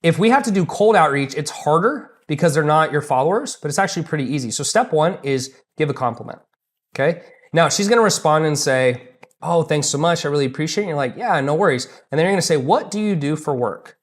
If we have to do cold outreach, it's harder because they're not your followers, but it's actually pretty easy. So step one is give a compliment, okay? Now she's gonna respond and say, oh, thanks so much, I really appreciate it. And you're like, yeah, no worries. And then you're gonna say, what do you do for work?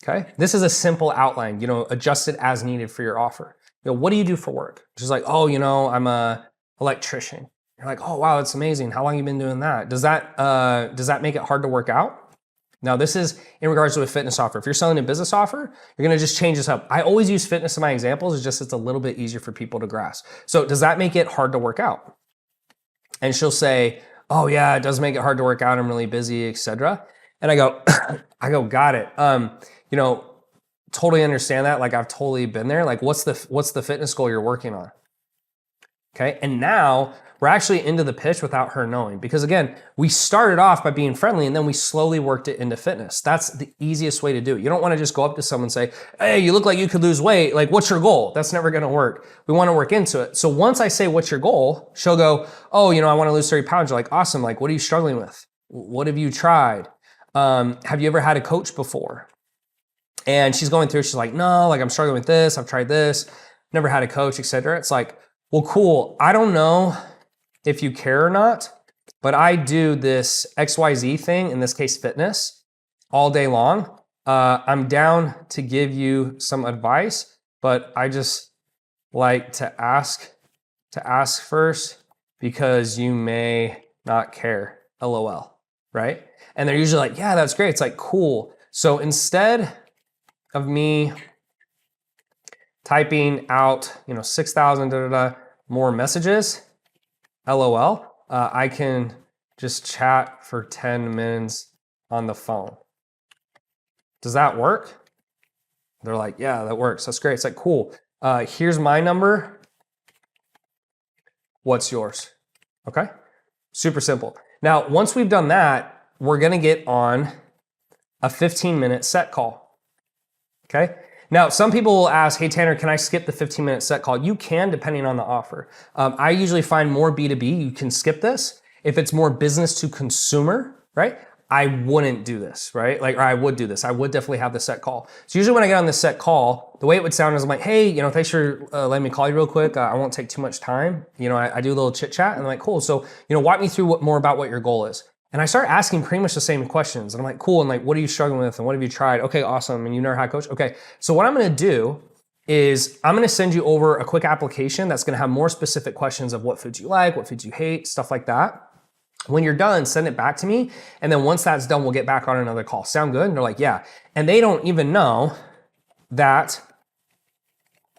Okay, this is a simple outline, adjust it as needed for your offer. What do you do for work? She's like, oh, I'm a electrician. You're like, oh, wow, that's amazing. How long have you been doing that? Does that make it hard to work out? Now, this is in regards to a fitness offer. If you're selling a business offer, you're gonna just change this up. I always use fitness in my examples, it's a little bit easier for people to grasp. So does that make it hard to work out? And she'll say, oh yeah, it does make it hard to work out. I'm really busy, etc. And I go, got it. Totally understand that. Like I've totally been there. Like what's the fitness goal you're working on? Okay. And now we're actually into the pitch without her knowing, because again, we started off by being friendly and then we slowly worked it into fitness. That's the easiest way to do it. You don't want to just go up to someone and say, hey, you look like you could lose weight. Like, what's your goal? That's never going to work. We want to work into it. So once I say, what's your goal? She'll go, oh, I want to lose 30 pounds. You're like, awesome. Like, what are you struggling with? What have you tried? Have you ever had a coach before? And she's going through, she's like, no, like I'm struggling with this. I've tried this, never had a coach, etc. It's like, well, cool. I don't know if you care or not, but I do this XYZ thing, in this case, fitness, all day long. I'm down to give you some advice, but I just like to ask first because you may not care, LOL, right? And they're usually like, yeah, that's great. It's like, cool. So instead of me typing out, 6,000 more messages, LOL, I can just chat for 10 minutes on the phone. Does that work? They're like, yeah, that works. That's great. It's like, cool. Here's my number. What's yours? Okay. Super simple. Now, once we've done that, we're going to get on a 15-minute set call. Okay. Now, some people will ask, hey, Tanner, can I skip the 15-minute set call? You can, depending on the offer. I usually find more B2B, you can skip this. If it's more business to consumer, right? I wouldn't do this, right? Or I would do this. I would definitely have the set call. So usually when I get on this set call, the way it would sound is I'm like, hey, thanks for letting me call you real quick. I won't take too much time. I do a little chit chat and I'm like, cool. So, walk me through more about what your goal is. And I start asking pretty much the same questions. And I'm like, cool. And like, what are you struggling with? And what have you tried? Okay, awesome. And you never had a coach? Okay. So what I'm going to do is I'm going to send you over a quick application that's going to have more specific questions of what foods you like, what foods you hate, stuff like that. When you're done, send it back to me. And then once that's done, we'll get back on another call. Sound good? And they're like, yeah. And they don't even know that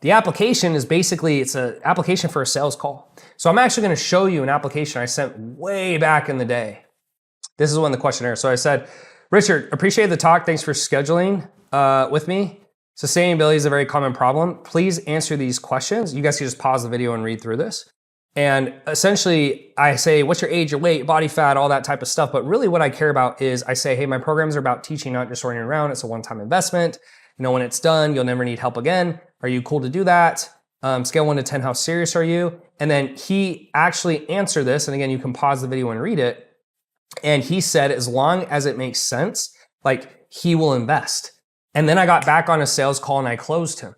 the application is basically, it's an application for a sales call. So I'm actually going to show you an application I sent way back in the day. This is one of the questionnaires. So I said, Richard, appreciate the talk. Thanks for scheduling with me. Sustainability is a very common problem. Please answer these questions. You guys can just pause the video and read through this. And essentially I say, what's your age, your weight, body fat, all that type of stuff. But really what I care about is I say, hey, my programs are about teaching, not just running around. It's a one-time investment. When it's done, you'll never need help again. Are you cool to do that? Scale 1 to 10, how serious are you? And then he actually answered this. And again, you can pause the video and read it. And he said, as long as it makes sense, like he will invest. And then I got back on a sales call and I closed him.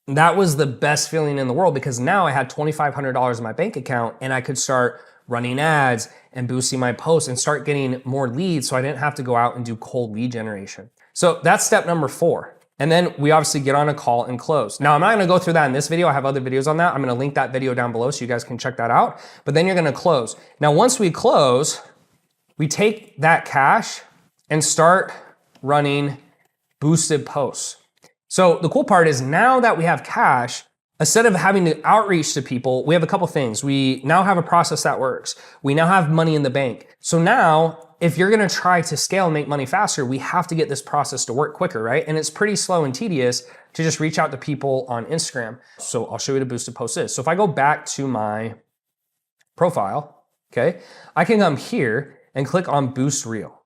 That was the best feeling in the world because now I had $2,500 in my bank account and I could start running ads and boosting my posts and start getting more leads so I didn't have to go out and do cold lead generation. So that's step number 4. And then we obviously get on a call and close. Now I'm not gonna go through that in this video. I have other videos on that. I'm gonna link that video down below so you guys can check that out. But then you're gonna close. Now once we close, we take that cash and start running boosted posts. So the cool part is now that we have cash, instead of having to outreach to people, we have a couple things. We now have a process that works. We now have money in the bank. So now if you're gonna try to scale and make money faster, we have to get this process to work quicker, right? And it's pretty slow and tedious to just reach out to people on Instagram. So I'll show you what a boosted post is. So if I go back to my profile, okay, I can come here and click on Boost Reel,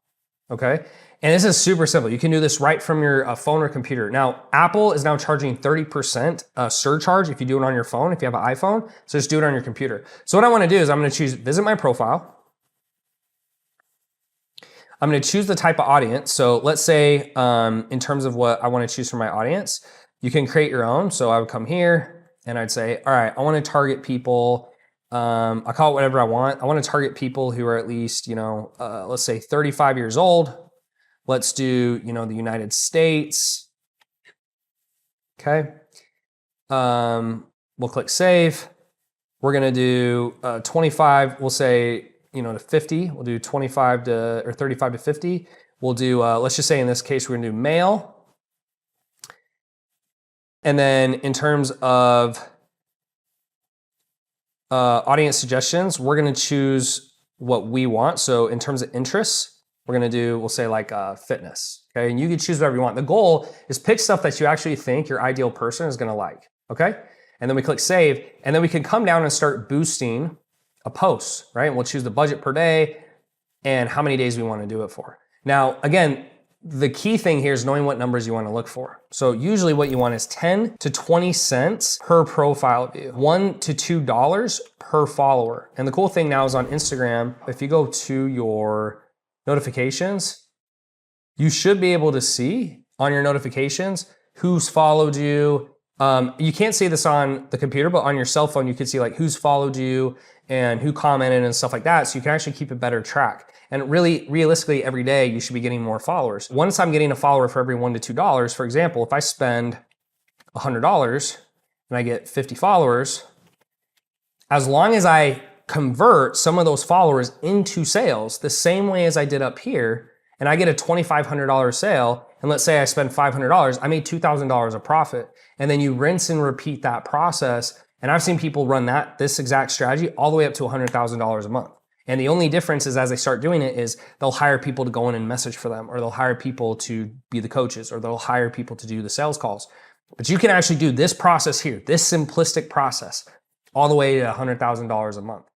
okay? And this is super simple. You can do this right from your phone or computer. Now, Apple is now charging 30% surcharge if you do it on your phone, if you have an iPhone, so just do it on your computer. So what I wanna do is I'm gonna choose Visit My Profile. I'm going to choose the type of audience. So let's say in terms of what I want to choose for my audience, you can create your own. So I would come here and I'd say, all right, I want to target people. I call it whatever I want. I want to target people who are at least, let's say 35 years old. Let's do, the United States. Okay. We'll click save. We're going to do 25. We'll say, to 50. We'll do 25 to, or 35 to 50. We'll do, let's just say in this case, we're going to do male. And then in terms of audience suggestions, we're going to choose what we want. So in terms of interests, we're going to do, we'll say like fitness. Okay. And you can choose whatever you want. The goal is pick stuff that you actually think your ideal person is going to like. Okay. And then we click save, and then we can come down and start boosting a post, right? And we'll choose the budget per day and how many days we want to do it for. Now, again, the key thing here is knowing what numbers you want to look for. So usually what you want is 10 to 20 cents per profile view, $1 to $2 per follower. And the cool thing now is on Instagram, if you go to your notifications, you should be able to see on your notifications who's followed you. You can't see this on the computer, but on your cell phone, you can see like who's followed you and who commented and stuff like that. So you can actually keep a better track. And really, realistically, every day you should be getting more followers. Once I'm getting a follower for every $1 to $2, for example, if I spend $100 and I get 50 followers, as long as I convert some of those followers into sales the same way as I did up here, and I get a $2,500 sale, and let's say I spend $500, I made $2,000 of profit. And then you rinse and repeat that process. And I've seen people run this exact strategy all the way up to $100,000 a month. And the only difference is as they start doing it is they'll hire people to go in and message for them, or they'll hire people to be the coaches, or they'll hire people to do the sales calls. But you can actually do this process here, this simplistic process, all the way to $100,000 a month.